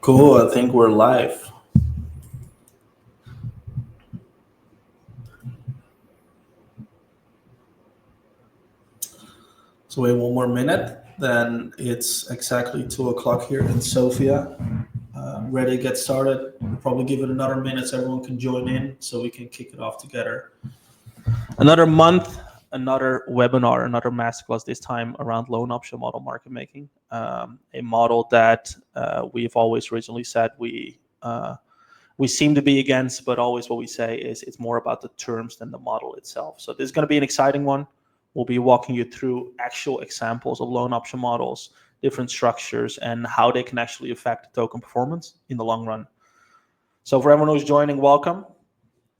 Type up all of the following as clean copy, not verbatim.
Cool, I think we're live. So we have one more minute, then it's exactly 2 o'clock here in Sofia. Ready to get started. We'll probably give it another minute so everyone can join in so we can kick it off together. Another month, another webinar, another masterclass, this time around loan option model market making. A model that we've always originally said we seem to be against, but always what we say is it's more about the terms than the model itself. So this is going to be an exciting one. We'll be walking you through actual examples of loan option models, different structures, and how they can actually affect token performance in the long run. So for everyone who's joining, welcome.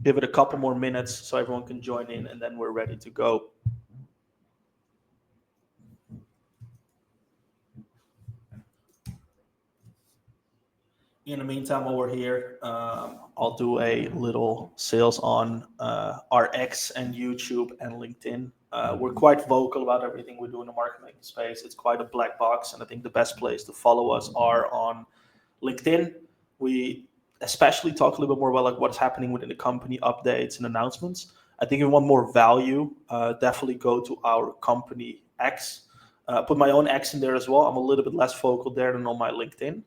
Give it a couple more minutes so everyone can join in, and then we're ready to go. In the meantime, while we're here, I'll do a little sales on our X and YouTube and LinkedIn. We're quite vocal about everything we do in the market making space. It's quite a black box, and I think the best place to follow us are on LinkedIn. We especially talk a little bit more about like what's happening within the company, updates and announcements. I think if you want more value, definitely go to our company X. Put my own X in there as well. I'm a little bit less vocal there than on my LinkedIn.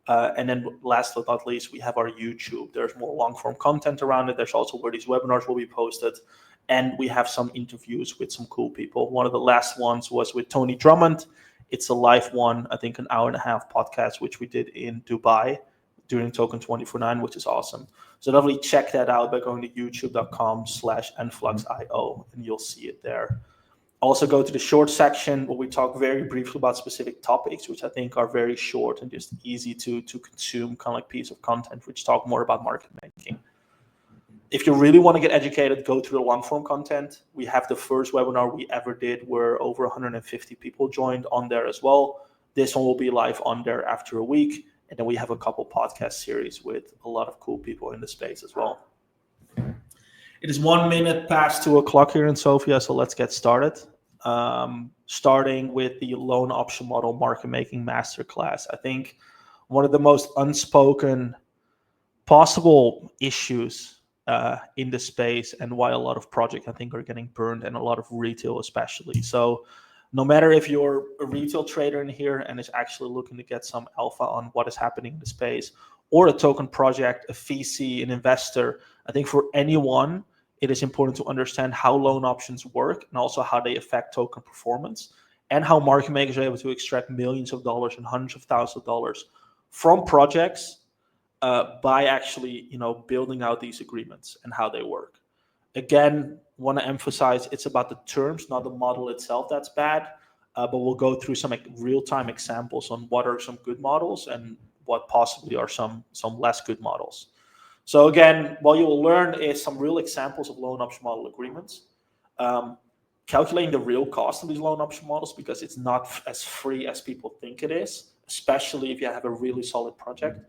And then last but not least, we have our YouTube. There's more long-form content around it. There's also where these webinars will be posted. And we have some interviews with some cool people. One of the last ones was with Tony Drummond. It's a live one, I think an hour and a half podcast, which we did in Dubai during Token 24/9, which is awesome. So definitely check that out by going to youtube.com/enflux.io, and you'll see it there. Also go to the short section where we talk very briefly about specific topics, which I think are very short and just easy to consume, kind of like piece of content, which talk more about market making. If you really want to get educated, go to the long form content. We have the first webinar we ever did where over 150 people joined on there as well. This one will be live on there after a week. And then we have a couple podcast series with a lot of cool people in the space as well. It is 1 minute past 2 o'clock here in Sofia, so let's get started. Starting with the loan option model market making masterclass. I think one of the most unspoken possible issues in the space, and why a lot of projects I think are getting burned, and a lot of retail especially. So no matter if you're a retail trader in here and is actually looking to get some alpha on what is happening in the space, or a token project, a VC, an investor, I think for anyone, it is important to understand how loan options work and also how they affect token performance, and how market makers are able to extract millions of dollars and hundreds of thousands of dollars from projects by actually, building out these agreements and how they work. Again, want to emphasize it's about the terms, not the model itself that's bad, but we'll go through some real-time examples on what are some good models and what possibly are some less good models. So again, what you will learn is some real examples of loan option model agreements, calculating the real cost of these loan option models, because it's not as free as people think it is, especially if you have a really solid project,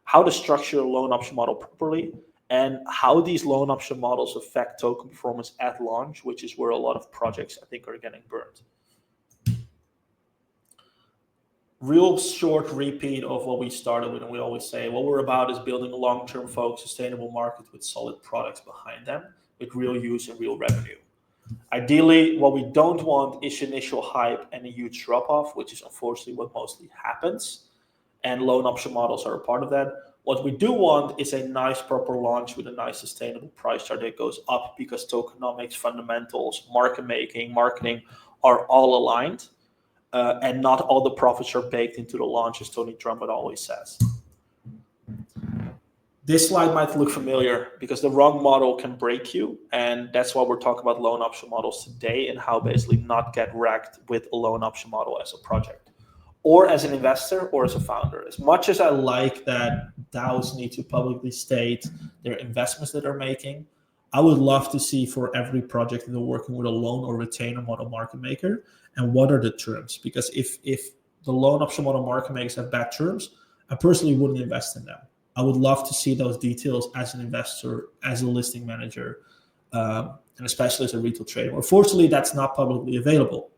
how to structure a loan option model properly, and how these loan option models affect token performance at launch, which is where a lot of projects I think are getting burned. Real short repeat of what we started with, and we always say what we're about is building a long-term focused, sustainable market with solid products behind them, with real use and real revenue. Ideally, what we don't want is initial hype and a huge drop-off, which is unfortunately what mostly happens, and loan option models are a part of that. What we do want is a nice proper launch with a nice sustainable price chart that goes up, because tokenomics, fundamentals, market making, marketing are all aligned. And not all the profits are baked into the launch, as Tony Drummond always says. This slide might look familiar because the wrong model can break you. And that's why we're talking about loan option models today, and how basically not get wrecked with a loan option model as a project, or as an investor, or as a founder. As much as I like that DAOs need to publicly state their investments that they're making, I would love to see for every project that they're working with a loan or retainer model market maker, and what are the terms. Because if the loan option model market makers have bad terms, I personally wouldn't invest in them. I would love to see those details as an investor, as a listing manager, and especially as a retail trader. Unfortunately, that's not publicly available.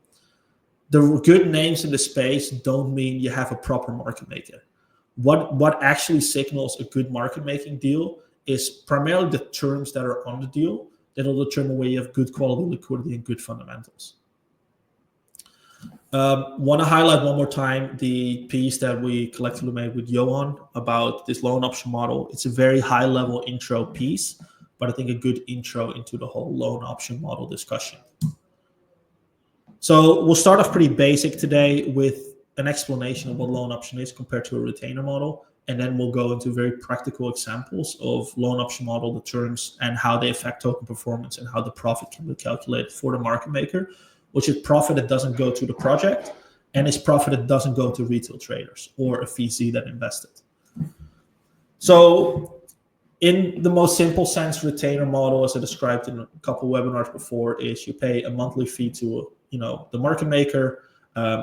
The good names in the space don't mean you have a proper market maker. What actually signals a good market making deal is primarily the terms that are on the deal that will determine whether you have good quality liquidity and good fundamentals. Want to highlight one more time the piece that we collectively made with Johan about this loan option model. It's a very high level intro piece, but I think a good intro into the whole loan option model discussion. So we'll start off pretty basic today with an explanation of what loan option is compared to a retainer model. And then we'll go into very practical examples of loan option model, the terms, and how they affect token performance and how the profit can be calculated for the market maker, which is profit that doesn't go to the project and is profit that doesn't go to retail traders or a VC that invested. So in the most simple sense, retainer model, as I described in a couple of webinars before, is you pay a monthly fee to the market maker.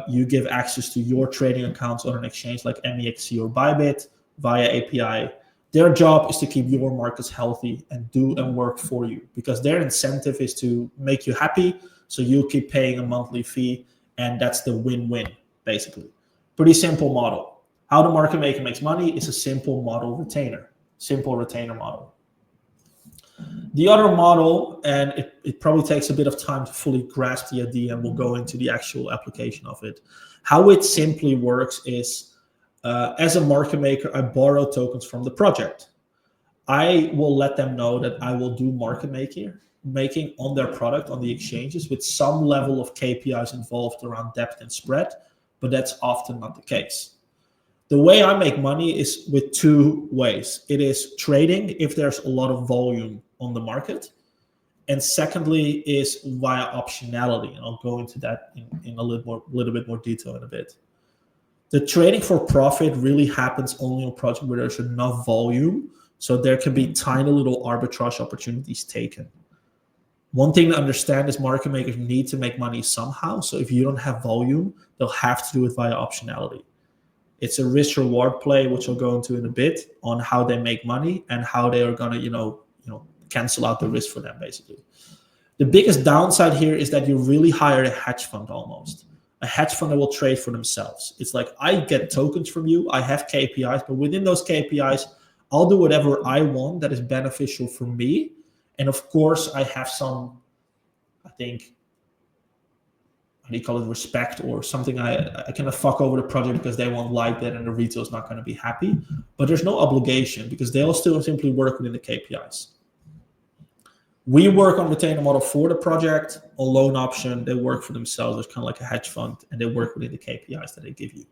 You give access to your trading accounts on an exchange like MEXC or Bybit via API. Their job is to keep your markets healthy and do and work for you, because their incentive is to make you happy. So you keep paying a monthly fee, and that's the win-win, basically. Pretty simple model. How the market maker makes money is a simple retainer model. The other model, and it probably takes a bit of time to fully grasp the idea, and we'll go into the actual application of it. How it simply works is, as a market maker, I borrow tokens from the project. I will let them know that I will do market making on their product on the exchanges with some level of KPIs involved around depth and spread, but that's often not the case. The way I make money is with two ways. It is trading if there's a lot of volume on the market, and secondly is via optionality, and I'll go into that in a little bit more detail in a bit. The trading for profit really happens only on projects where there's enough volume, so there can be tiny little arbitrage opportunities taken. One thing to understand is market makers need to make money somehow. So if you don't have volume, they'll have to do it via optionality. It's a risk reward play, which I'll go into in a bit, on how they make money and how they are going to, cancel out the risk for them, basically. The biggest downside here is that you really hire a hedge fund almost. A hedge fund that will trade for themselves. It's like, I get tokens from you, I have KPIs, but within those KPIs, I'll do whatever I want that is beneficial for me. And of course, I have some, I think, how do you call it, respect or something. I kind of fuck over the project because they won't like that and the retail is not going to be happy. But there's no obligation because they'll still simply work within the KPIs. We work on retainer model for the project. On loan option, they work for themselves. It's kind of like a hedge fund, and they work within the KPIs that they give you.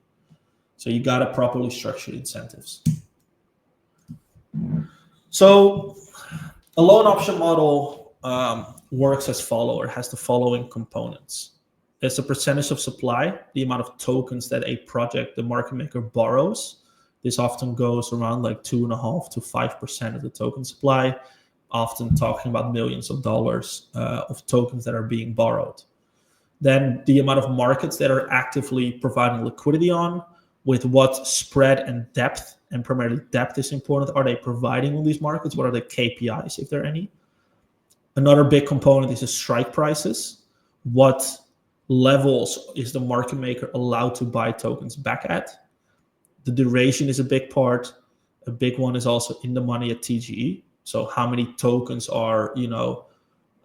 So you got to properly structure incentives. So a loan option model works as follows, or has the following components. There's a percentage of supply, the amount of tokens that a project, the market maker, borrows. This often goes around like 2.5 to 5% of the token supply, often talking about millions of dollars of tokens that are being borrowed. Then the amount of markets that are actively providing liquidity on, with what spread and depth, and primarily depth is important, are they providing on these markets? What are the KPIs, if there are any? Another big component is the strike prices. What levels is the market maker allowed to buy tokens back at? The duration is a big part. A big one is also in the money at TGE. So how many tokens are,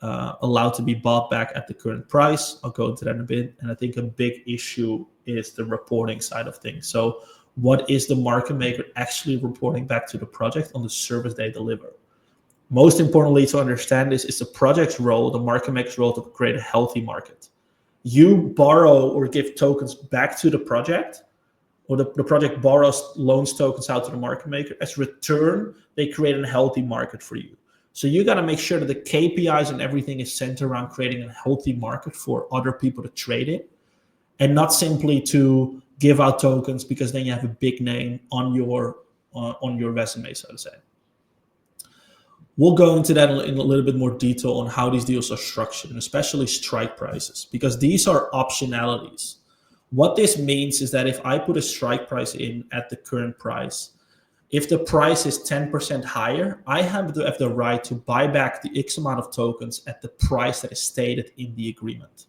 allowed to be bought back at the current price? I'll go into that in a bit. And I think a big issue is the reporting side of things. So what is the market maker actually reporting back to the project on the service they deliver? Most importantly, to understand this is the project's role, the market maker's role, to create a healthy market. You borrow or give tokens back to the project, or the project borrows loans tokens out to the market maker. As return, they create a healthy market for you. So you got to make sure that the KPIs and everything is centered around creating a healthy market for other people to trade it, and not simply to give out tokens because then you have a big name on your resume, so to say. We'll go into that in a little bit more detail on how these deals are structured, and especially strike prices, because these are optionalities. What this means is that if I put a strike price in at the current price, if the price is 10% higher, I have the right to buy back the X amount of tokens at the price that is stated in the agreement.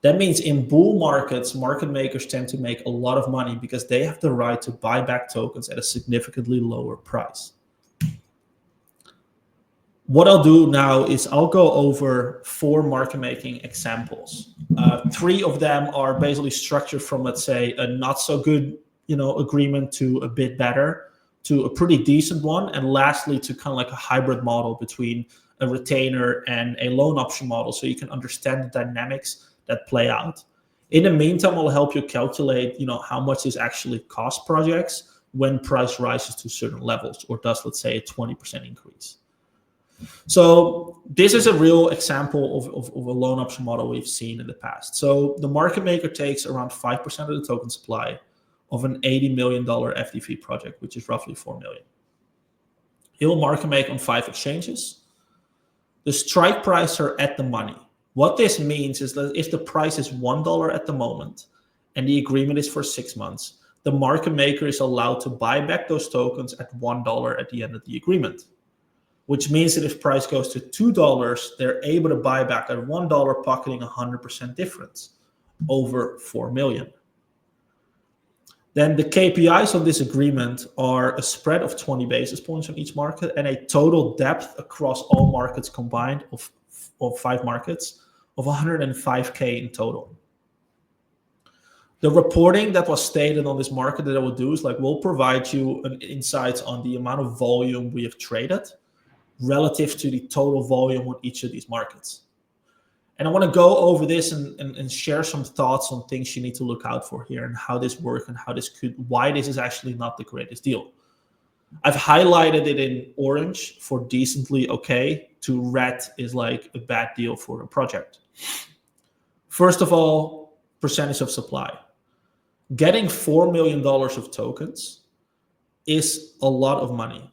That means in bull markets, market makers tend to make a lot of money because they have the right to buy back tokens at a significantly lower price. What I'll do now is I'll go over 4 market making examples. 3 of them are basically structured from, let's say, a not so good, agreement to a bit better, to a pretty decent one, and lastly to kind of like a hybrid model between a retainer and a loan option model, so you can understand the dynamics that play out. In the meantime, I'll help you calculate, how much this actually costs projects when price rises to certain levels, or does, let's say, a 20% increase. So this is a real example of a loan option model we've seen in the past. So the market maker takes around 5% of the token supply of an $80 million FDV project, which is roughly 4 million. He'll market make on 5 exchanges. The strike price are at the money. What this means is that if the price is $1 at the moment and the agreement is for 6 months, the market maker is allowed to buy back those tokens at $1 at the end of the agreement, which means that if price goes to $2, they're able to buy back at $1, pocketing 100% difference over 4 million. Then the KPIs of this agreement are a spread of 20 basis points on each market and a total depth across all markets combined of 5 markets of 105K in total. The reporting that was stated on this market that I will do is we'll provide you an insights on the amount of volume we have traded relative to the total volume on each of these markets. And I want to go over this and share some thoughts on things you need to look out for here and how this works and why this is actually not the greatest deal. I've highlighted it in orange for decently okay to red is like a bad deal for a project. First of all, percentage of supply. Getting $4 million of tokens is a lot of money.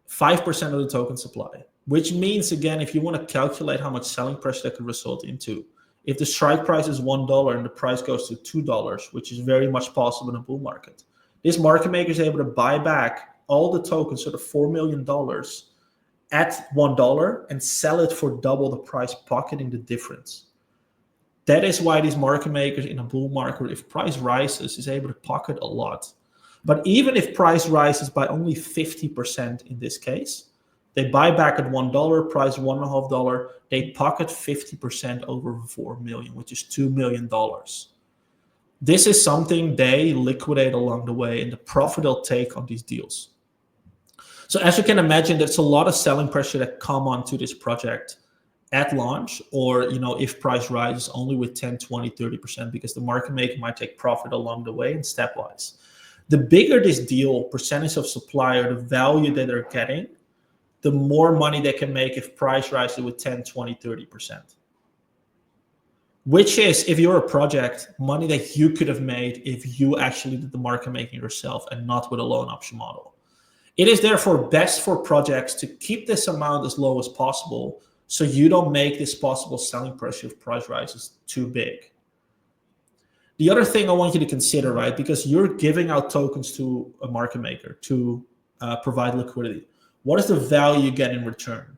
5% of the token supply, which means, again, if you want to calculate how much selling pressure that could result into, if the strike price is $1 and the price goes to $2, which is very much possible in a bull market, this market maker is able to buy back all the tokens, so the $4 million, at $1 and sell it for double the price, pocketing the difference. That is why these market makers in a bull market, if price rises, is able to pocket a lot. But even if price rises by only 50% in this case, they buy back at $1, price $1.50, they pocket 50% over 4 million, which is $2 million. This is something they liquidate along the way and the profit they'll take on these deals. So as you can imagine, there's a lot of selling pressure that come onto this project at launch, or if price rises only with 10, 20, 30%, because the market maker might take profit along the way and stepwise. The bigger this deal, percentage of supply, or the value that they're getting, the more money they can make if price rises with 10, 20, 30%. Which is, if you're a project, money that you could have made if you actually did the market making yourself and not with a loan option model. It is therefore best for projects to keep this amount as low as possible so you don't make this possible selling pressure if price rises too big. The other thing I want you to consider, right, because you're giving out tokens to a market maker to provide liquidity. What is the value you get in return?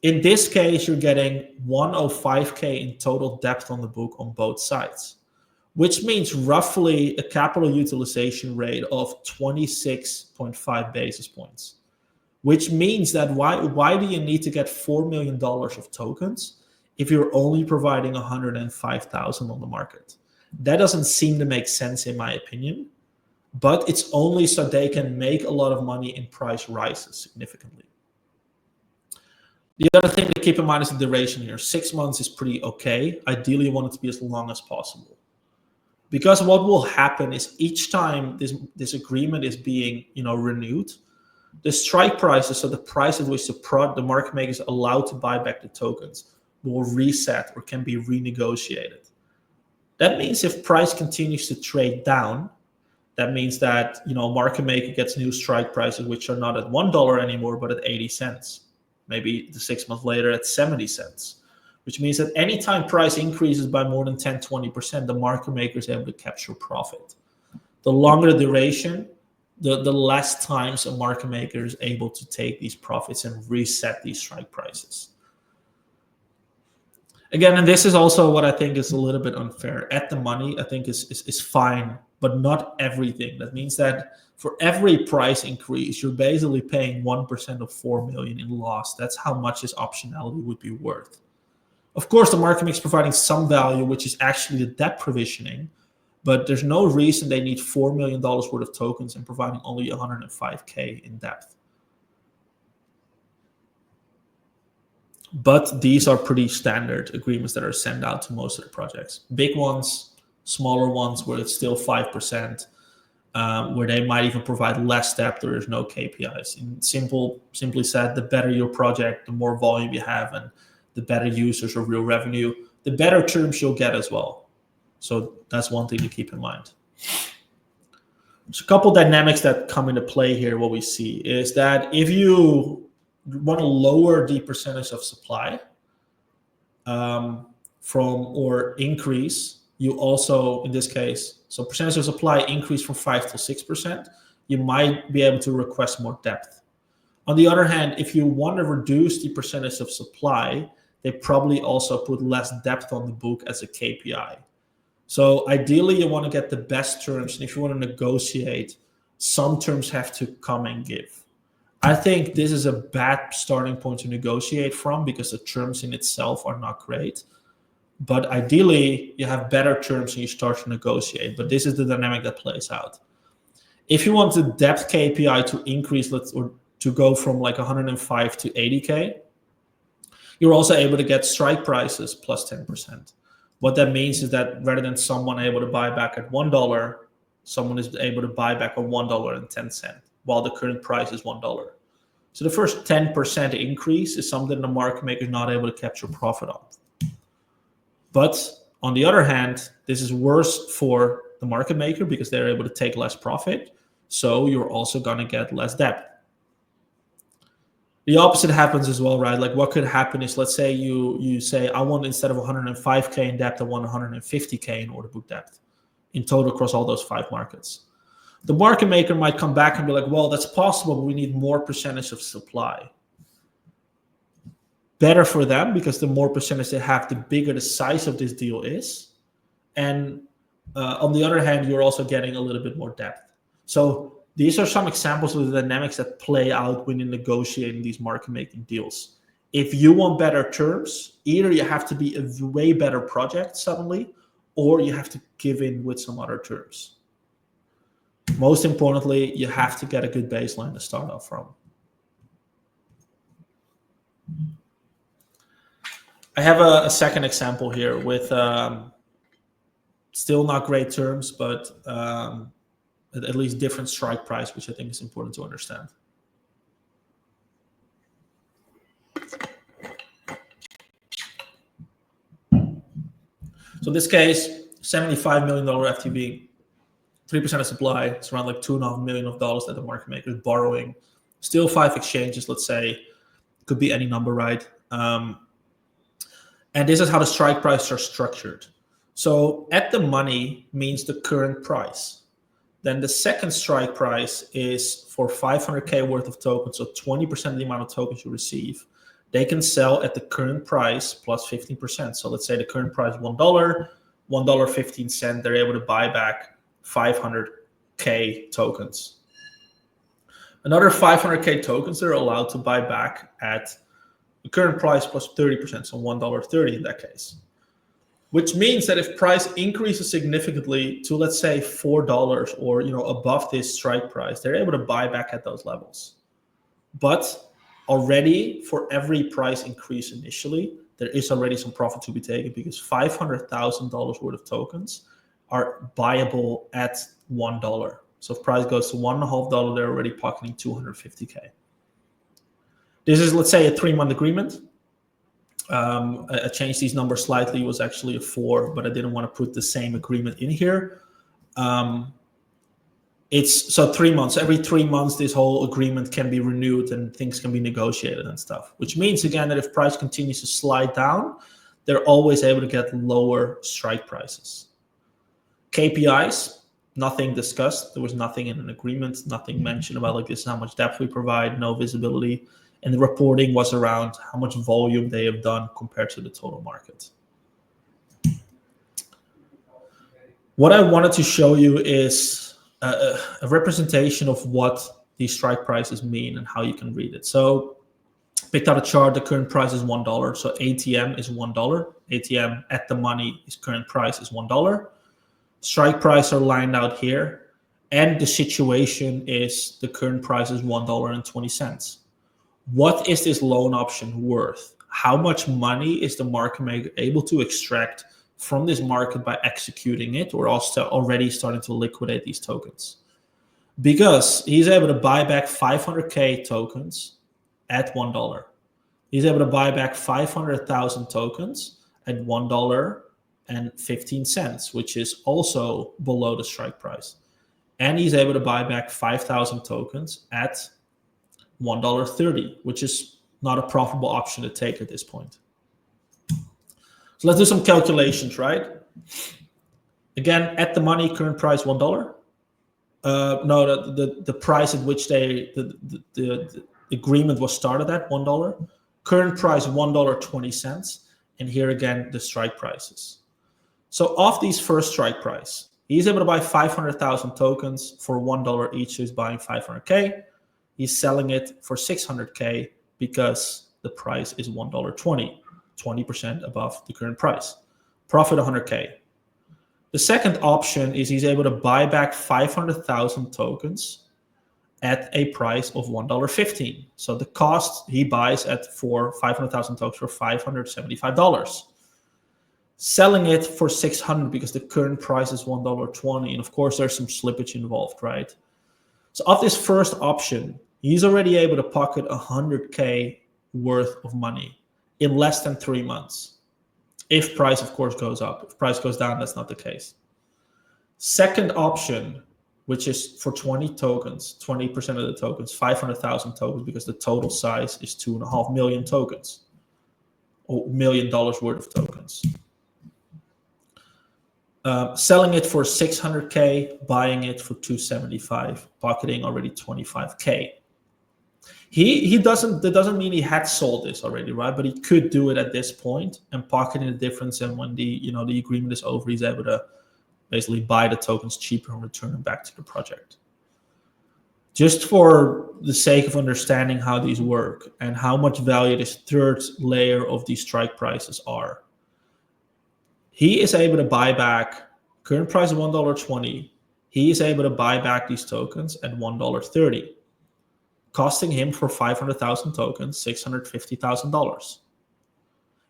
In this case, you're getting 105K in total depth on the book on both sides, which means roughly a capital utilization rate of 26.5 basis points, which means that why do you need to get $4 million of tokens if you're only providing 105,000 on the market? That doesn't seem to make sense in my opinion, but it's only so they can make a lot of money in price rises significantly. The other thing to keep in mind is the duration here. 6 months is pretty okay. Ideally, you want it to be as long as possible. Because what will happen is each time this agreement is being renewed, the strike prices, so the price at which the market maker is allowed to buy back the tokens, will reset or can be renegotiated. That means if price continues to trade down, that means that market maker gets new strike prices which are not at $1 anymore but at 80 cents. Maybe 6 months later at 70 cents. Which means that anytime price increases by more than 10, 20%, the market maker is able to capture profit. The longer the duration, the less times a market maker is able to take these profits and reset these strike prices. Again, and this is also what I think is a little bit unfair. At the money, I think is fine, but not everything. That means that for every price increase, you're basically paying 1% of 4 million in loss. That's how much this optionality would be worth. Of course, the market makes providing some value, which is actually the debt provisioning, but there's no reason they need $4 million worth of tokens and providing only 105K in depth. But these are pretty standard agreements that are sent out to most of the projects. Big ones, smaller ones where it's still 5%, where they might even provide less depth or there's no KPIs. Simply said, the better your project, the more volume you have, and the better users or real revenue, the better terms you'll get as well. So that's one thing to keep in mind. There's a couple dynamics that come into play here. What we see is that if you want to lower the percentage of supply or increase, you also, in this case, so percentage of supply increase from 5 to 6%, you might be able to request more depth. On the other hand, if you want to reduce the percentage of supply, they probably also put less depth on the book as a KPI. So ideally, you want to get the best terms. And if you want to negotiate, some terms have to come and give. I think this is a bad starting point to negotiate from because the terms in itself are not great. But ideally, you have better terms and you start to negotiate. But this is the dynamic that plays out. If you want the depth KPI to increase, or to go from like 105 to 80K, you're also able to get strike prices plus 10%. What that means is that rather than someone able to buy back at $1, someone is able to buy back at $1.10, while the current price is $1. So the first 10% increase is something the market maker is not able to capture profit on. But on the other hand, this is worse for the market maker because they're able to take less profit. So you're also going to get less depth. The opposite happens as well, right? Like what could happen is, let's say you say, I want, instead of 105K in depth, I want 150K in order book depth in total across all those 5 markets. The market maker might come back and be like, well, that's possible, but we need more percentage of supply. Better for them because the more percentage they have, the bigger the size of this deal is. And on the other hand, you're also getting a little bit more depth. So these are some examples of the dynamics that play out when you're negotiating these market-making deals. If you want better terms, either you have to be a way better project suddenly, or you have to give in with some other terms. Most importantly, you have to get a good baseline to start off from. I have a second example here with still not great terms, but at least different strike price, which I think is important to understand. So in this case, $75 million FTB, 3% of supply. It's around like $2.5 million that the market maker is borrowing. Still 5 exchanges, let's say. Could be any number, right? And this is how the strike prices are structured. So at the money means the current price. Then the second strike price is for 500K worth of tokens, so 20% of the amount of tokens you receive. They can sell at the current price plus 15%. So let's say the current price is $1, $1.15. They're able to buy back 500K tokens. Another 500K tokens they're allowed to buy back at the current price plus 30%, so $1.30 in that case. Which means that if price increases significantly to, let's say, $4 or above this strike price, they're able to buy back at those levels. But already for every price increase initially, there is already some profit to be taken because $500,000 worth of tokens are buyable at $1. So if price goes to $1.50, they're already pocketing 250K. This is, let's say, a 3-month agreement. I changed these numbers slightly. It was actually a 4, but I didn't want to put the same agreement in here. It's so 3 months. Every 3 months, this whole agreement can be renewed and things can be negotiated and stuff, which means, again, that if price continues to slide down, they're always able to get lower strike prices. KPIs, nothing discussed. There was nothing in an agreement, nothing mentioned about like this is how much depth we provide, no visibility. and the reporting was around how much volume they have done compared to the total market. What I wanted to show you is a representation of what these strike prices mean and how you can read it. So picked out a chart, the current price is $1. So ATM is $1. ATM at the money is current price is $1. Strike price are lined out here. And the situation is the current price is $1.20. What is this loan option worth? How much money is the market maker able to extract from this market by executing it, or also already starting to liquidate these tokens? Because he's able to buy back 500K tokens at $1. He's able to buy back 500,000 tokens at $1.15, which is also below the strike price. And he's able to buy back 5,000 tokens at $1.30, which is not a profitable option to take at this point. So let's do some calculations, right? Again, at the money, current price $1. No, the price at which the agreement was started at $1. Current price $1.20, and here again the strike prices. So off these first strike price, he's able to buy 500,000 tokens for $1 each. So he's buying 500K. He's selling it for 600K because the price is $1.20, 20% above the current price. Profit 100K. The second option is he's able to buy back 500,000 tokens at a price of $1.15. So the cost he buys for 500,000 tokens for $575. Selling it for $600 because the current price is $1.20. And of course, there's some slippage involved, right? So of this first option, he's already able to pocket 100K worth of money in less than 3 months. If price, of course, goes up. If price goes down, that's not the case. Second option, which is for 20 tokens, 20% of the tokens, 500,000 tokens, because the total size is 2.5 million tokens, or $1 million worth of tokens. Selling it for 600K, buying it for 275, pocketing already 25K. That doesn't mean he had sold this already, right? But he could do it at this point and pocketing the difference. And when the agreement is over, he's able to basically buy the tokens cheaper and return them back to the project. Just for the sake of understanding how these work and how much value this third layer of these strike prices are, he is able to buy back, current price of $1.20. He is able to buy back these tokens at $1.30, costing him for 500,000 tokens, $650,000.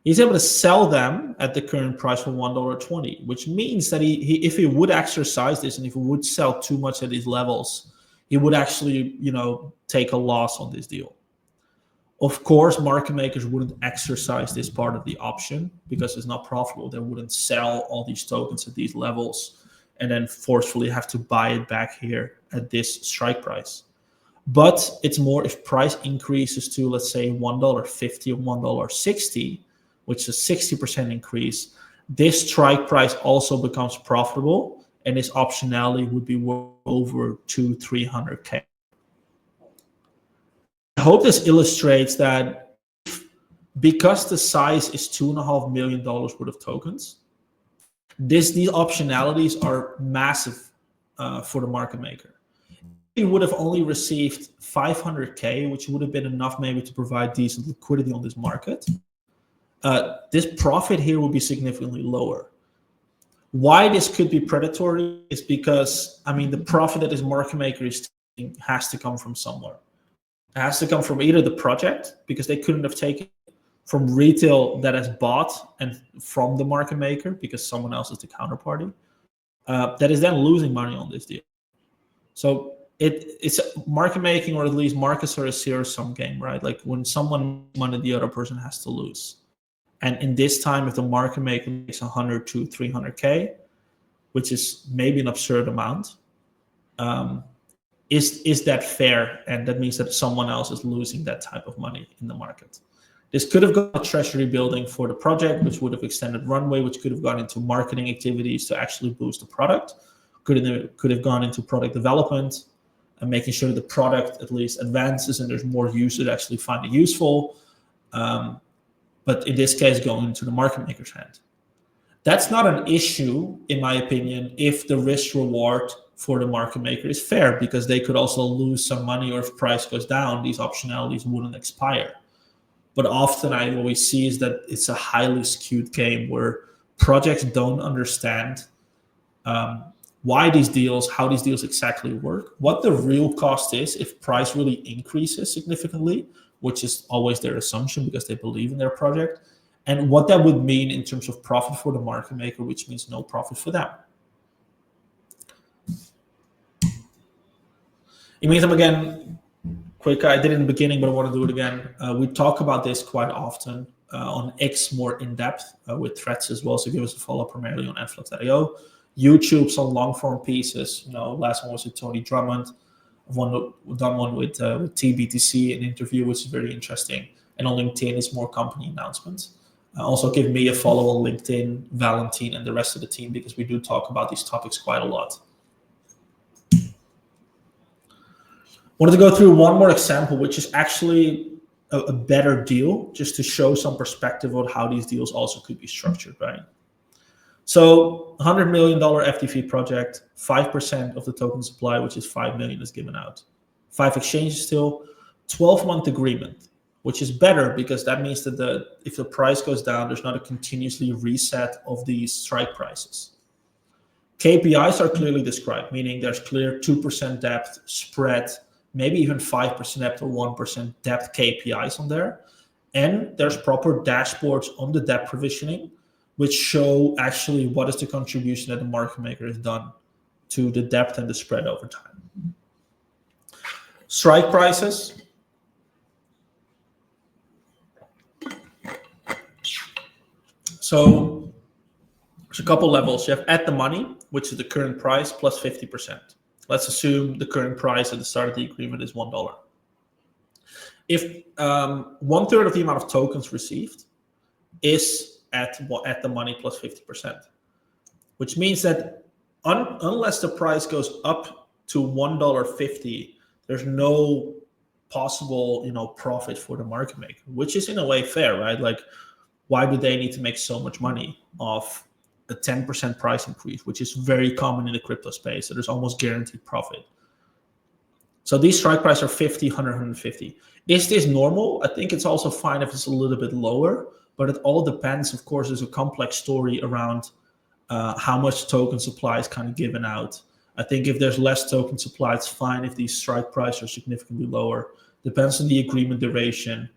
He's able to sell them at the current price for $1.20, which means that if he would exercise this and if he would sell too much at these levels, he would actually, take a loss on this deal. Of course, market makers wouldn't exercise this part of the option because it's not profitable. They wouldn't sell all these tokens at these levels and then forcefully have to buy it back here at this strike price. But it's more if price increases to, let's say, $1.50 or $1.60, which is a 60% increase, this strike price also becomes profitable, and this optionality would be worth over 200-300K. I hope this illustrates that because the size is $2.5 million worth of tokens, these optionalities are massive for the market maker. He would have only received 500K, which would have been enough maybe to provide decent liquidity on this market. This profit here will be significantly lower. Why this could be predatory is because, the profit that this market maker is taking has to come from somewhere. It has to come from either the project, because they couldn't have taken it from retail that has bought, and from the market maker, because someone else is the counterparty, that is then losing money on this deal. So it's market making, or at least markets are a zero-sum game, right? Like when someone money, the other person has to lose. And in this time, if the market maker makes 100 to 300K, which is maybe an absurd amount, is that fair? And that means that someone else is losing that type of money in the market. This could have gone to treasury building for the project, which would have extended runway, which could have gone into marketing activities to actually boost the product. Could have gone into product development. and making sure the product at least advances and there's more users that actually find it useful. But in this case, going into the market maker's hand. That's not an issue, in my opinion, if the risk reward for the market maker is fair, because they could also lose some money, or if price goes down, these optionalities wouldn't expire. But often what we see is that it's a highly skewed game where projects don't understand how these deals exactly work, what the real cost is if price really increases significantly, which is always their assumption because they believe in their project, and what that would mean in terms of profit for the market maker, which means no profit for them. It means, again, quick, I did it in the beginning, but I want to do it again. We talk about this quite often on X more in depth with threads as well. So give us a follow primarily on Enflux.io. YouTube, some long form pieces. Last one was with Tony Drummond. I've done one with TBTC, an interview, which is very interesting. And on LinkedIn is more company announcements. Also give me a follow on LinkedIn, Valentin, and the rest of the team, because we do talk about these topics quite a lot. Wanted to go through one more example, which is actually a better deal, just to show some perspective on how these deals also could be structured, right? So $100 million FTV project, 5% of the token supply, which is 5 million, is given out. 5 exchanges still, 12-month agreement, which is better because that means that if the price goes down, there's not a continuously reset of these strike prices. KPIs are clearly described, meaning there's clear 2% depth, spread, maybe even 5% depth or 1% depth KPIs on there. And there's proper dashboards on the depth provisioning, which show actually what is the contribution that the market maker has done to the depth and the spread over time. Strike prices. So there's a couple levels. You have at the money, which is the current price, plus 50%. Let's assume the current price at the start of the agreement is $1. If 1/3 of the amount of tokens received is at the money plus 50%, which means that unless the price goes up to $1.50, there's no possible profit for the market maker, which is in a way fair, right? Like, why do they need to make so much money off a 10% price increase, which is very common in the crypto space? So there's almost guaranteed profit. So these strike prices are 50, 100, 150. Is this normal? I think it's also fine if it's a little bit lower, but it all depends. Of course, there's a complex story around how much token supply is kind of given out. I think if there's less token supply, it's fine if these strike prices are significantly lower. Depends on the agreement duration.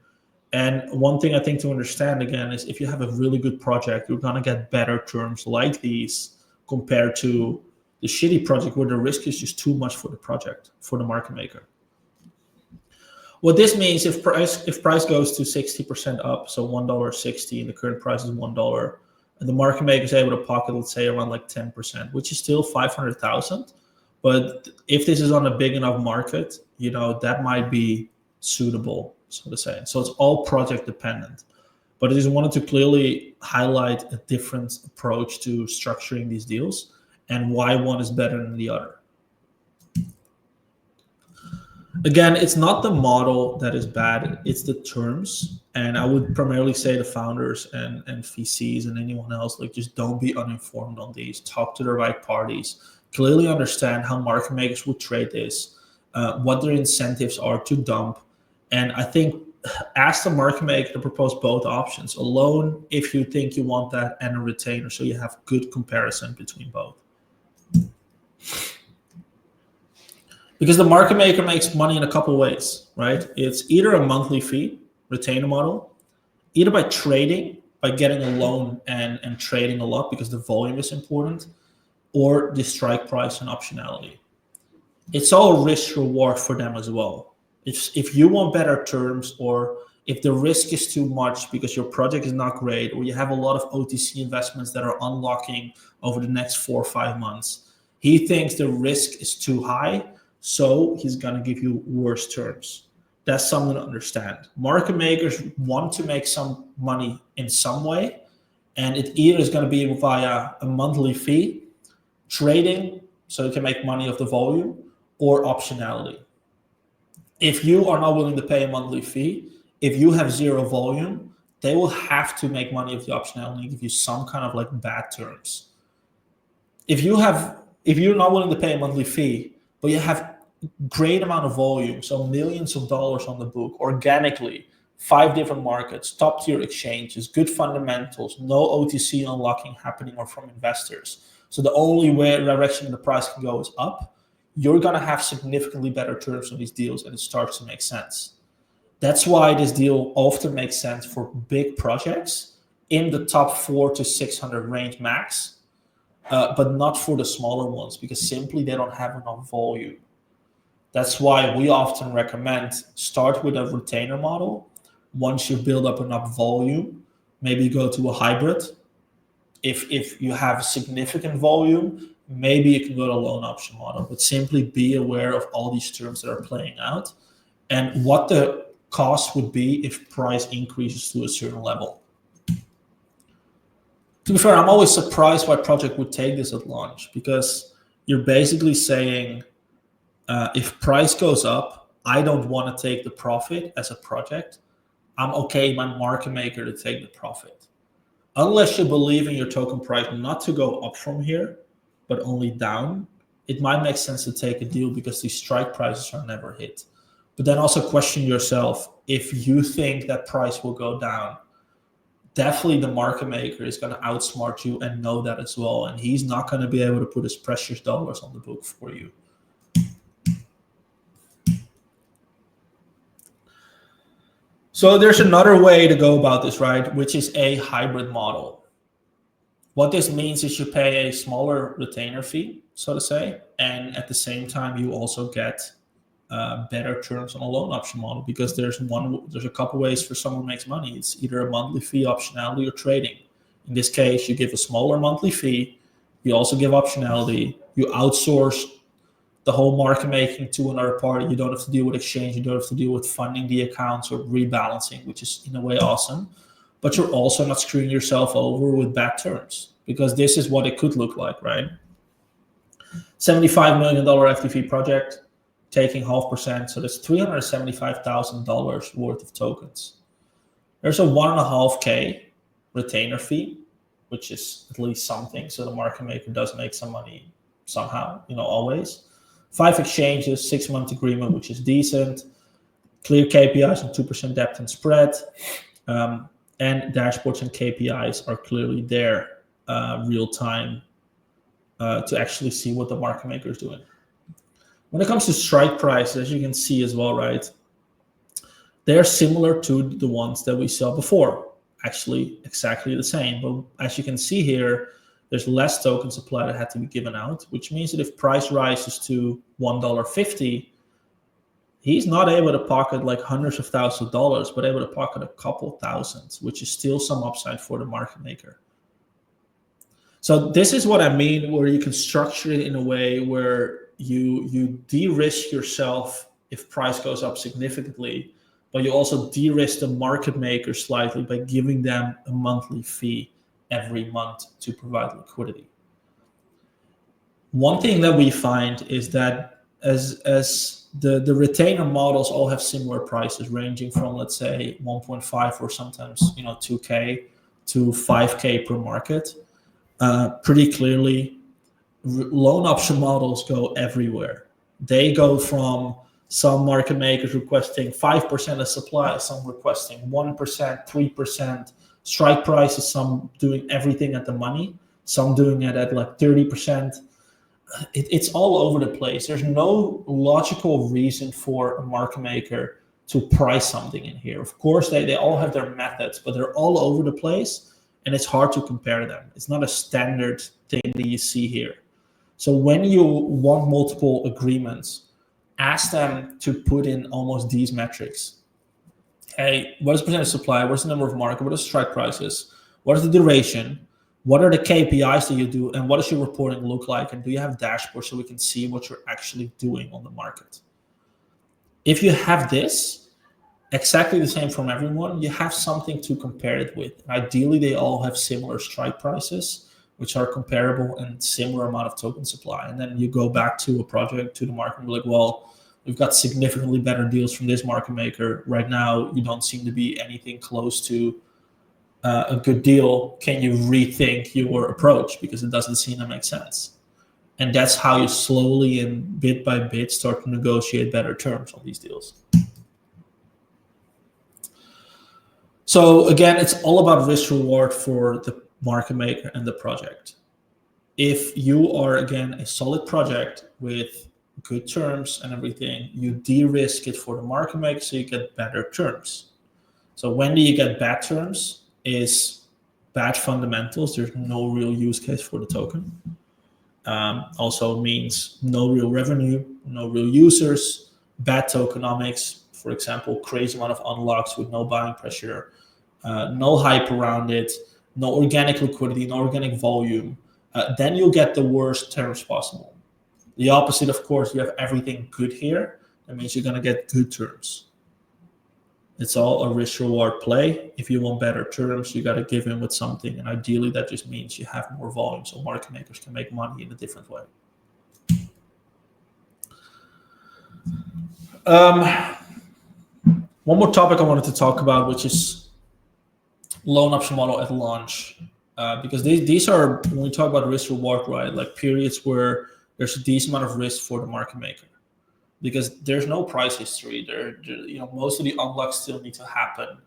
And one thing I think to understand again is if you have a really good project, you're going to get better terms like these compared to the shitty project where the risk is just too much for the project, for the market maker. What this means, if price goes to 60% up, so $1.60, and the current price is $1, and the market maker is able to pocket, let's say, around like 10%, which is still 500,000. But if this is on a big enough market, that might be suitable, so to say. So it's all project dependent. But I just wanted to clearly highlight a different approach to structuring these deals and why one is better than the other. Again, it's not the model that is bad, it's the terms. And I would primarily say the founders and VCs and anyone else, like, just don't be uninformed on these. Talk to the right parties. Clearly understand how market makers would trade this, what their incentives are to dump. And I think ask the market maker to propose both options, a loan if you think you want that, and a retainer, so you have good comparison between both. Because the market maker makes money in a couple ways, right? It's either a monthly fee, retainer model, either by trading, by getting a loan and trading a lot because the volume is important, or the strike price and optionality. It's all risk reward for them as well. If you want better terms, or if the risk is too much because your project is not great, or you have a lot of OTC investments that are unlocking over the next 4 or 5 months, he thinks the risk is too high, so he's going to give you worse terms. That's something to understand. Market makers want to make some money in some way, and it either is going to be via a monthly fee, trading, so you can make money off the volume, or optionality. If you are not willing to pay a monthly fee, if you have zero volume, they will have to make money of the optionality and give you some kind of like bad terms. If you're not willing to pay a monthly fee, but you have great amount of volume, so millions of dollars on the book organically, 5 different markets, top tier exchanges, good fundamentals, no OTC unlocking happening or from investors. So the only direction the price can go is up. You're going to have significantly better terms on these deals, and it starts to make sense. That's why this deal often makes sense for big projects in the top 400 to 600 range max, but not for the smaller ones, because simply they don't have enough volume. That's why we often recommend start with a retainer model. Once you build up enough volume, maybe go to a hybrid. If you have significant volume, maybe you can go to a loan option model, but simply be aware of all these terms that are playing out and what the cost would be if price increases to a certain level. To be fair, I'm always surprised why project would take this at launch, because you're basically saying, if price goes up, I don't want to take the profit as a project. I'm okay, my market maker, to take the profit. Unless you believe in your token price not to go up from here, but only down, it might make sense to take a deal because these strike prices are never hit. But then also question yourself, if you think that price will go down, definitely the market maker is going to outsmart you and know that as well. And he's not going to be able to put his precious dollars on the book for you. So there's another way to go about this, right? Which is a hybrid model. What this means is you pay a smaller retainer fee, so to say, and at the same time you also get better terms on a loan option model, because there's a couple ways for someone who makes money. It's either a monthly fee, optionality, or trading. In this case, you give a smaller monthly fee, you also give optionality, you outsource the whole market making to another party. You don't have to deal with exchange, you don't have to deal with funding the accounts or rebalancing, which is in a way awesome. But you're also not screwing yourself over with bad terms, because this is what it could look like, right? $75 million FTV project, taking 0.5%, so that's $375,000 worth of tokens. There's a 1.5K retainer fee, which is at least something, so the market maker does make some money somehow, always. 5 exchanges, 6-month agreement, which is decent. Clear KPIs and 2% depth and spread. And dashboards and KPIs are clearly there real time to actually see what the market maker is doing. When it comes to strike prices, as you can see as well, right, they're similar to the ones that we saw before. Actually, exactly the same. But as you can see here, there's less token supply that had to be given out, which means that if price rises to $1.50, he's not able to pocket like hundreds of thousands of dollars, but able to pocket a couple thousands, which is still some upside for the market maker. So this is what I mean, where you can structure it in a way where you de-risk yourself if price goes up significantly, but you also de-risk the market maker slightly by giving them a monthly fee every month to provide liquidity. One thing that we find is that as the retainer models all have similar prices, ranging from, let's say, 1.5 or sometimes 2K to 5K per market. Pretty clearly, loan option models go everywhere. They go from some market makers requesting 5% of supply, some requesting 1%, 3%. Strike prices, some doing everything at the money, some doing it at like 30%. It's all over the place. There's no logical reason for a market maker to price something in here. Of course, they all have their methods, but they're all over the place, and it's hard to compare them. It's not a standard thing that you see here. So when you want multiple agreements, ask them to put in almost these metrics. Hey, what is percentage supply? What's the number of market? What are strike prices? What is the duration? What are the KPIs that you do? And what does your reporting look like? And do you have dashboards so we can see what you're actually doing on the market? If you have this, exactly the same from everyone, you have something to compare it with. Ideally, they all have similar strike prices, which are comparable and similar amount of token supply. And then you go back to a project, to the market, and be like, well, we've got significantly better deals from this market maker. Right now, you don't seem to be anything close to a good deal. Can you rethink your approach? Because it doesn't seem to make sense. And that's how you slowly and bit by bit start to negotiate better terms on these deals. So again, it's all about risk reward for the market maker and the project. If you are, again, a solid project with good terms and everything, you de-risk it for the market maker so you get better terms. So when do you get bad terms? Is bad fundamentals. There's no real use case for the token. Also means no real revenue, no real users, bad tokenomics, for example, crazy amount of unlocks with no buying pressure, no hype around it, no organic liquidity, no organic volume, then you'll get the worst terms possible. The opposite, of course, you have everything good here. That means you're going to get good terms. It's all a risk reward play. If you want better terms, you got to give in with something. And ideally, that just means you have more volume so market makers can make money in a different way. One more topic I wanted to talk about, which is loan option model at launch. Because these are, when we talk about risk reward, right, like periods where there's a decent amount of risk for the market maker. Because there's no price history there. Most of the unlocks still need to happen.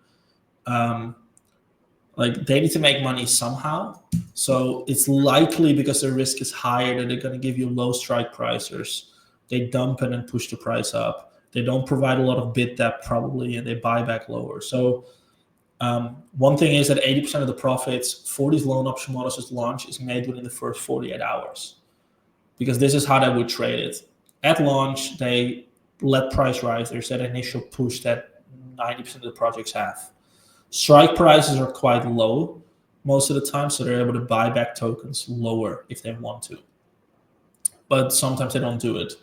Like they need to make money somehow. So it's likely, because the risk is higher, that they're going to give you low strike prices. They dump it and push the price up. They don't provide a lot of bid depth probably, and they buy back lower. So one thing is that 80% of the profits for these loan option models at launch is made within the first 48 hours. Because this is how they would trade it. At launch, they let price rise. There's that initial push that 90% of the projects have. Strike prices are quite low most of the time, so they're able to buy back tokens lower if they want to. But sometimes they don't do it.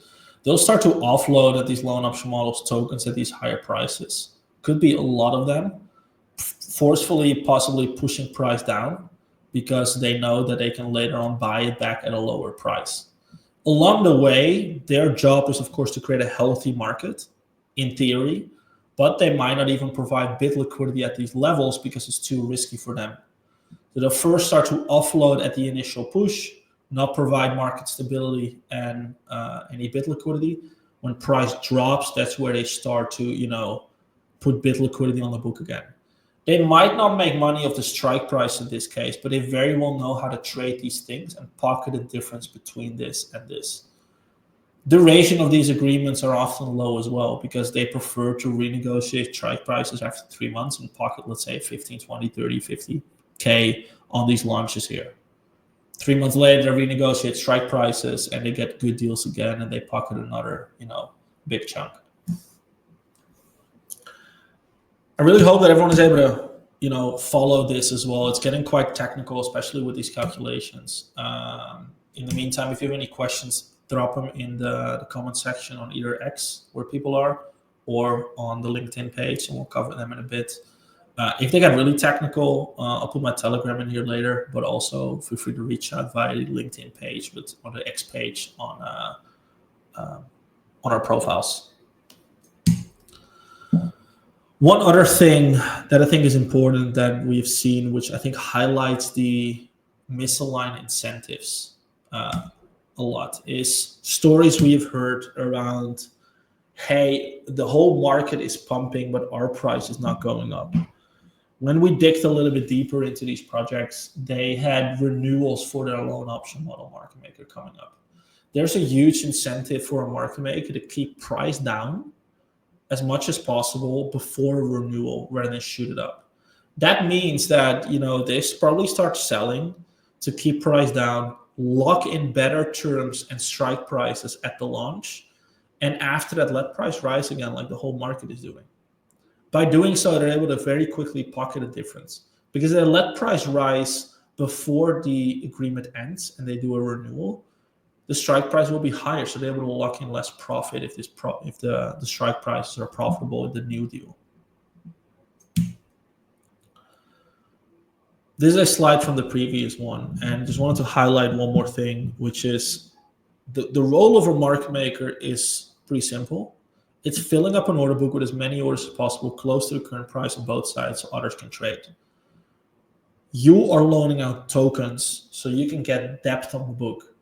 They'll start to offload at these loan option models tokens at these higher prices. Could be a lot of them, forcefully possibly pushing price down because they know that they can later on buy it back at a lower price. Along the way, their job is, of course, to create a healthy market, in theory, but they might not even provide bid liquidity at these levels because it's too risky for them. So they'll first start to offload at the initial push, not provide market stability and any bid liquidity. When price drops, that's where they start to, put bid liquidity on the book again. They might not make money off the strike price in this case, but they very well know how to trade these things and pocket the difference between this and this. Duration of these agreements are often low as well because they prefer to renegotiate strike prices after 3 months and pocket, let's say, 15, 20, 30, 50K on these launches here. 3 months later, they renegotiate strike prices and they get good deals again and they pocket another, big chunk. I really hope that everyone is able to, follow this as well. It's getting quite technical, especially with these calculations. In the meantime, if you have any questions, drop them in the comment section on either X, where people are, or on the LinkedIn page, and we'll cover them in a bit. If they get really technical, I'll put my Telegram in here later, but also feel free to reach out via the LinkedIn page, but on the X page on our profiles. One other thing that I think is important that we've seen, which I think highlights the misaligned incentives a lot, is stories we've heard around, hey, the whole market is pumping, but our price is not going up. When we digged a little bit deeper into these projects, they had renewals for their loan option model market maker coming up. There's a huge incentive for a market maker to keep price down as much as possible before a renewal rather than shoot it up. That means that, they probably start selling to keep price down, lock in better terms and strike prices at the launch, and after that, let price rise again like the whole market is doing. By doing so, they're able to very quickly pocket a difference because they let price rise before the agreement ends and they do a renewal. The strike price will be higher, so they're able to lock in less profit if the strike prices are profitable in the new deal. This is a slide from the previous one, and just wanted to highlight one more thing, which is the role of a market maker is pretty simple. It's filling up an order book with as many orders as possible close to the current price on both sides so others can trade. You are loaning out tokens so you can get depth on the book.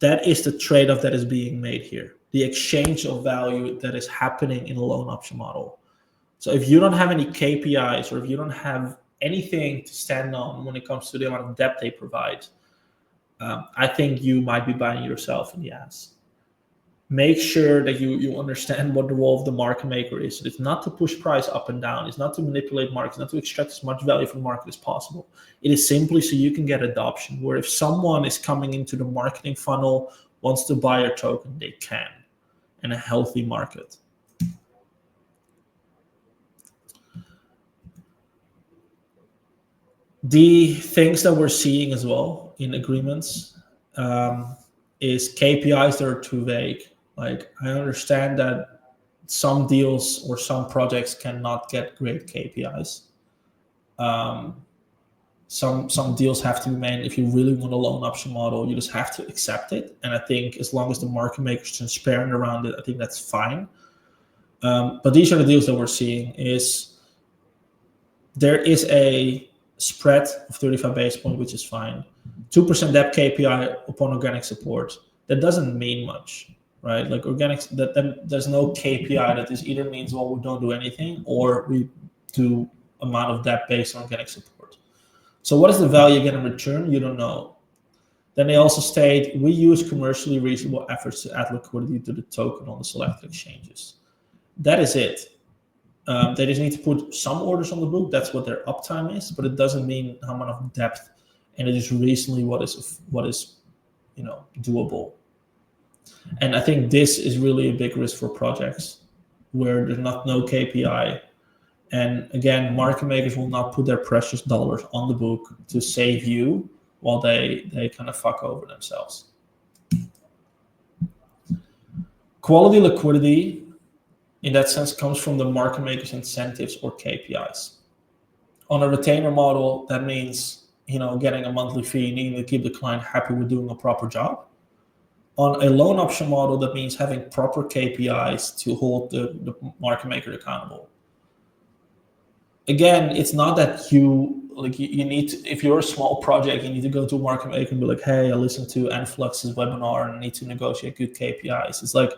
That is the trade-off that is being made here, the exchange of value that is happening in a loan option model. So if you don't have any KPIs, or if you don't have anything to stand on when it comes to the amount of depth they provide, I think you might be buying yourself in the ass. Make sure that you understand what the role of the market maker is. It's not to push price up and down. It's not to manipulate markets, not to extract as much value from the market as possible. It is simply so you can get adoption, where if someone is coming into the marketing funnel, wants to buy a token, they can, in a healthy market. The things that we're seeing as well in agreements is KPIs that are too vague. Like, I understand that some deals or some projects cannot get great KPIs. Some deals have to be made. If you really want a loan option model, you just have to accept it. And I think as long as the market maker is transparent around it, I think that's fine. But these are the deals that we're seeing. Is there is a spread of 35 basis points, which is fine. 2% depth KPI upon organic support. That doesn't mean much, right? Like organics, that there's no KPI that this either means, well, we don't do anything, or we do amount of depth based on organic support. So what is the value again in return? You don't know. Then they also state, we use commercially reasonable efforts to add liquidity to the token on the selected exchanges. That is it. They just need to put some orders on the book. That's what their uptime is, but it doesn't mean how much of depth, and it is reasonably what is doable. And I think this is really a big risk for projects where there's no KPI. And again, market makers will not put their precious dollars on the book to save you while they kind of fuck over themselves. Quality liquidity, in that sense, comes from the market maker's incentives or KPIs. On a retainer model, that means getting a monthly fee, needing to keep the client happy with doing a proper job. On a loan option model, that means having proper KPIs to hold the market maker accountable. Again, it's not that you need to, if you're a small project, you need to go to a market maker and be like, hey, I listened to Enflux's webinar and I need to negotiate good KPIs. It's like,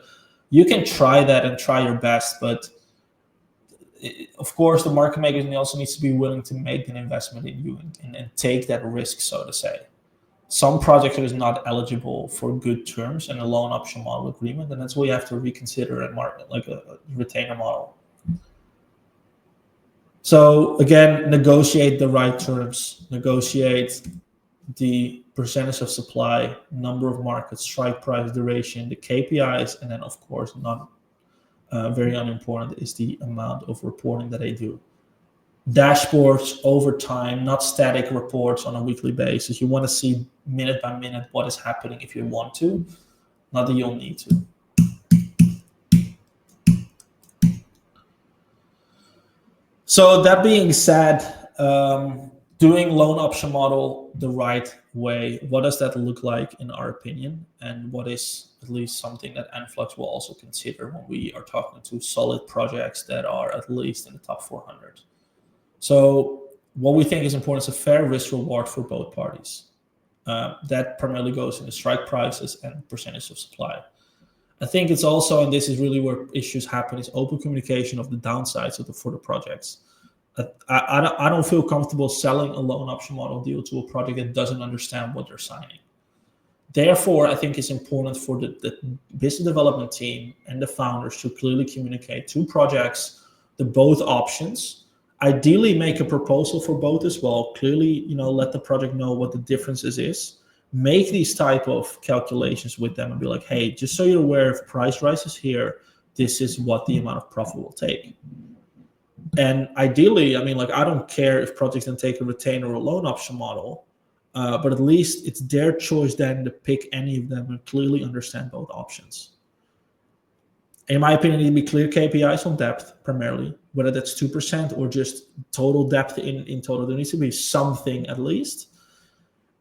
you can try that and try your best, but of course, the market maker also needs to be willing to make an investment in you and take that risk, so to say. Some projects are not eligible for good terms and a loan option model agreement, and that's why you have to reconsider a market, like a retainer model. So again, negotiate the right terms, negotiate the percentage of supply, number of markets, strike price, duration, the KPIs, and then of course, not very unimportant, is the amount of reporting that they do. Dashboards over time, not static reports on a weekly basis. You want to see minute by minute what is happening if you want to, not that you'll need to. So that being said, doing loan option model the right way, what does that look like in our opinion? And what is at least something that Enflux will also consider when we are talking to solid projects that are at least in the top 400? So what we think is important is a fair risk reward for both parties. That primarily goes in the strike prices and percentage of supply. I think it's also, and this is really where issues happen, is open communication of the downsides for the projects. I don't feel comfortable selling a loan option model deal to a project that doesn't understand what they're signing. Therefore, I think it's important for the business development team and the founders to clearly communicate to projects the both options. Ideally, make a proposal for both as well. Clearly, let the project know what the differences is. Make these type of calculations with them and be like, hey, just so you're aware, if price rises here, this is what the amount of profit will take. And ideally, I don't care if projects then take a retainer or a loan option model, but at least it's their choice then to pick any of them and clearly understand both options. In my opinion, there need to be clear KPIs on depth primarily, whether that's 2% or just total depth in total. There needs to be something at least.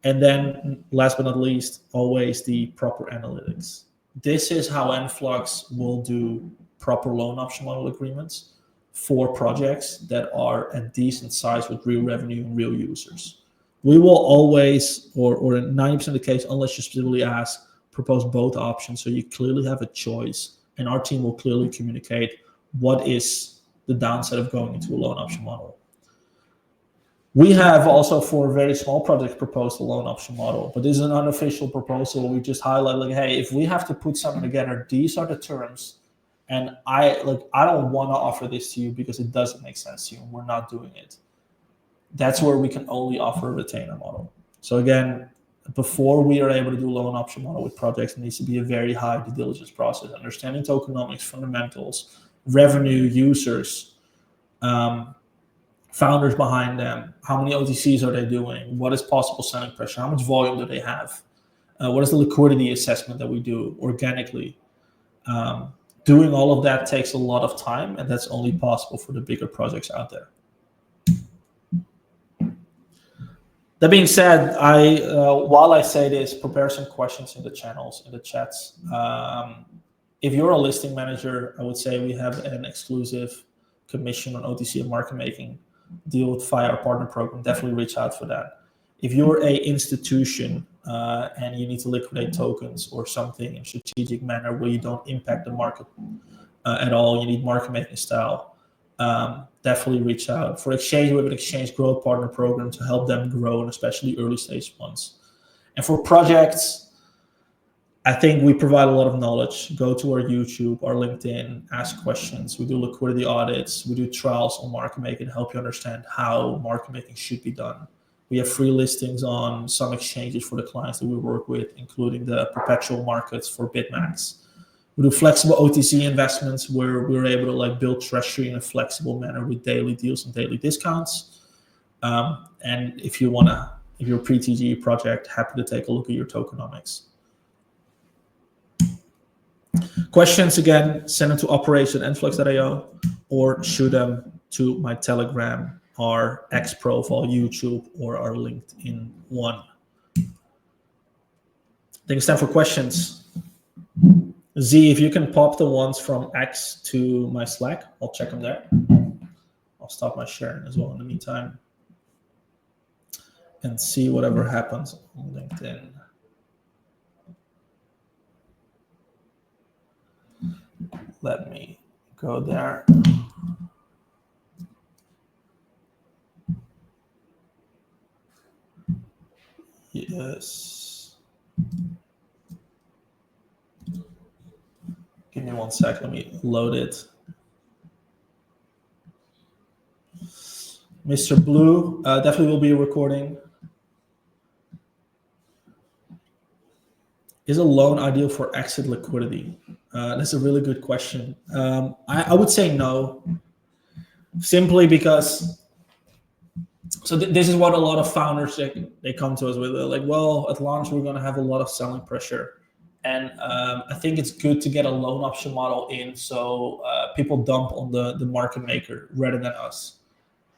And then last but not least, always the proper analytics. This is how Enflux will do proper loan option model agreements for projects that are a decent size with real revenue and real users. We will always, or in 90% of the case, unless you specifically ask, propose both options so you clearly have a choice. And our team will clearly communicate what is the downside of going into a loan option model. We have also for very small projects proposed a loan option model, but this is an unofficial proposal. We just highlight like, hey, if we have to put something together, these are the terms. And I don't want to offer this to you because it doesn't make sense to you. We're not doing it. That's where we can only offer a retainer model. So again, before we are able to do loan option model with projects, it needs to be a very high due diligence process, understanding tokenomics, fundamentals, revenue, users, founders behind them, how many OTCs are they doing, what is possible selling pressure, how much volume do they have, what is the liquidity assessment that we do organically. Doing all of that takes a lot of time, and that's only possible for the bigger projects out there. That being said, while I say this, prepare some questions in the channels, in the chats. If you're a listing manager, I would say we have an exclusive commission on OTC and market making deal via our partner program. Definitely reach out for that. If you're a institution and you need to liquidate tokens or something in a strategic manner where you don't impact the market at all, you need market making style, definitely reach out. For exchange, we have an exchange growth partner program to help them grow, and especially early stage ones. And for projects, I think we provide a lot of knowledge. Go to our YouTube, our LinkedIn, ask questions. We do liquidity audits. We do trials on market making, help you understand how market making should be done. We have free listings on some exchanges for the clients that we work with, including the perpetual markets for BitMax. We do flexible OTC investments where we're able to build treasury in a flexible manner with daily deals and daily discounts. And if you're a pre-TGE project, happy to take a look at your tokenomics. Questions, again, send them to operation@enflux.io or shoot them to my Telegram, our X profile, YouTube, or our LinkedIn one. I think it's time for questions. Z, if you can pop the ones from X to my Slack, I'll check them there. I'll stop my sharing as well in the meantime and see whatever happens on LinkedIn. Let me go there. Yes. Give me 1 sec. Let me load it. Mr. Blue, definitely will be a recording. Is a loan ideal for exit liquidity? That's a really good question. I would say no, simply because, this is what a lot of founders, they come to us with. They're like, well, at launch, we're going to have a lot of selling pressure. And I think it's good to get a loan option model in so people dump on the market maker rather than us.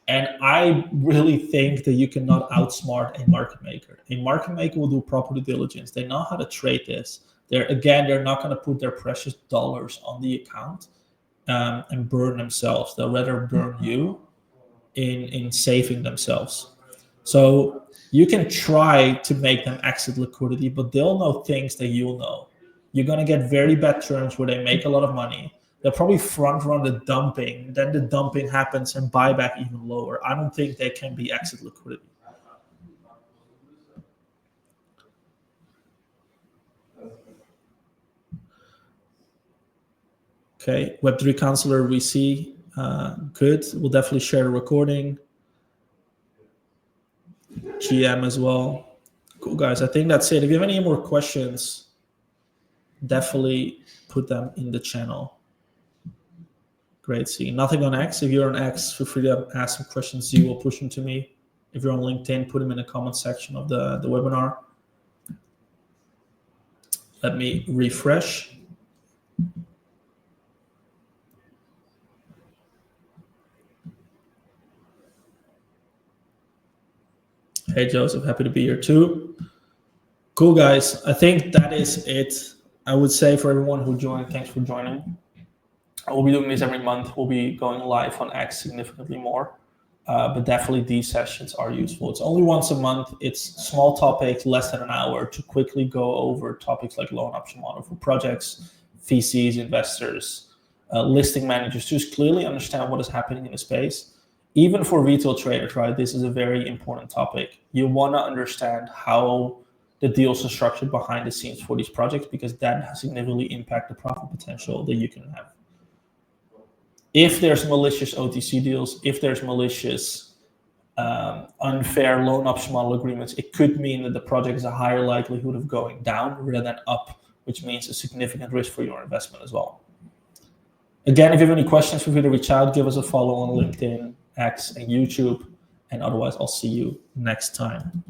And I really think that you cannot outsmart a market maker. A market maker will do proper due diligence. They know how to trade this. They're not going to put their precious dollars on the account and burn themselves. They'll rather burn you in saving themselves. So you can try to make them exit liquidity, but they'll know things that you'll know. You're going to get very bad terms where they make a lot of money. They'll probably front run the dumping. Then the dumping happens and buyback even lower. I don't think they can be exit liquidity. Okay, Web3 counselor, we see. Good. We'll definitely share a recording. GM as well. Cool, guys. I think that's it. If you have any more questions, definitely put them in the channel. Great. See, nothing on X. If you're on X, feel free to ask some questions. Z will push them to me. If you're on LinkedIn, put them in the comment section of the webinar. Let me refresh. Hey, Joseph, happy to be here too. Cool, guys. I think that is it. I would say for everyone who joined, thanks for joining. We'll be doing this every month. We'll be going live on X significantly more. But definitely these sessions are useful. It's only once a month. It's small topics, less than an hour, to quickly go over topics like loan option model for projects, VCs, investors, listing managers, to just clearly understand what is happening in the space. Even for retail traders, right? This is a very important topic. You want to understand how the deals are structured behind the scenes for these projects, because that significantly impact the profit potential that you can have. If there's malicious OTC deals, if there's malicious unfair loan option model agreements, it could mean that the project has a higher likelihood of going down rather than up, which means a significant risk for your investment as well. Again, if you have any questions, feel free to reach out, give us a follow on LinkedIn, X, and YouTube. And otherwise, I'll see you next time.